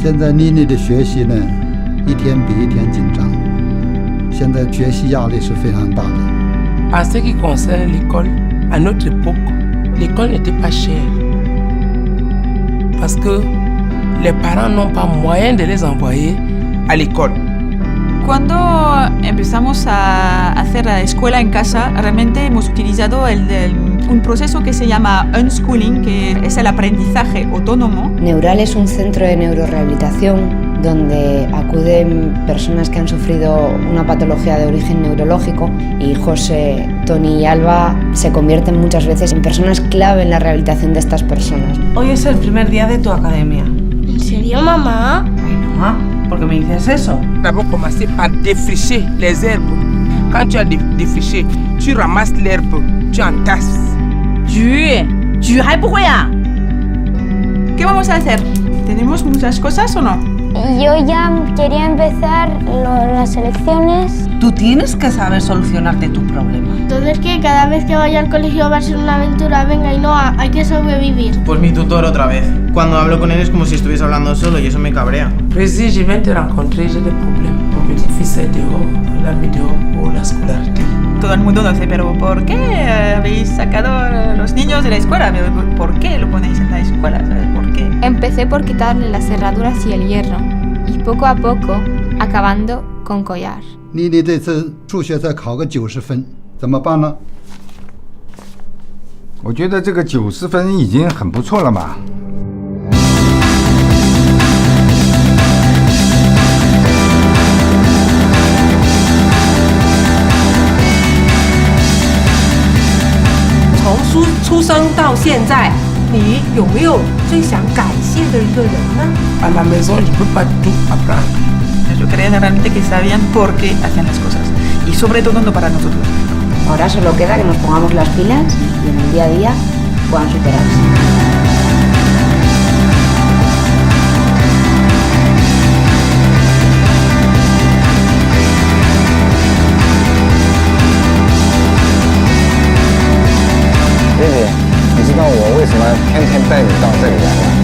现在妮妮的学习呢，一天比一天紧张，现在学习压力是非常大的。En ce qui concerne l'école, à notre époque, l'école n'était pas chère. Parce que les parents n'ont pas moyen de les envoyer à l'école. Cuando empezamos a hacer la escuela en casa, realmente hemos utilizado un proceso que se llama unschooling, que es el aprendizaje autónomo. Neural es un centro de neurorehabilitación donde acuden personas que han sufrido una patología de origen neurológico y José, Tony y Alba se convierten muchas veces en personas clave en la rehabilitación de estas personas. Hoy es el primer día de tu academia. ¿En serio, mamá? Bueno, ¿por qué me dices eso? D'abord, commencer par défricher les herbes. Quand tu as défriché, tu ramasses l'herbe, tu entasses. ¿Qué vamos a hacer? ¿Tenemos muchas cosas o no? Yo ya quería empezar las elecciones. Tú tienes que saber solucionarte tu problema. Entonces que cada vez que vaya al colegio va a ser una aventura, venga, y no, hay que sobrevivir. Pues mi tutor otra vez. Cuando hablo con él es como si estuviese hablando solo y eso me cabrea. Président, je viens te rencontrer, j'ai des problèmes. Mon petit-fils est dehors, la mis dehors pour la scolarité. Todo el mundo dice, pero ¿por qué habéis sacado a los niños de la escuela? ¿Por qué lo ponéis en la escuela? ¿Sabes por qué? Empecé por quitarle las cerraduras y el hierro, y poco a poco acabando con collar. 妮妮这次数学再考个90分，怎么办呢？我觉得这个90分已经很不错了嘛。从出生到现在，你有没有最想感谢的一个人呢？ À la maison, je ne peux pas tout apprendre. Yo creo realmente que sabían por qué hacían las cosas. Y sobre todo no para nosotros. Ahora solo queda que nos pongamos las pilas y en el día a día puedan superarse. Baby，你知道我为什么天天带你到这里来吗？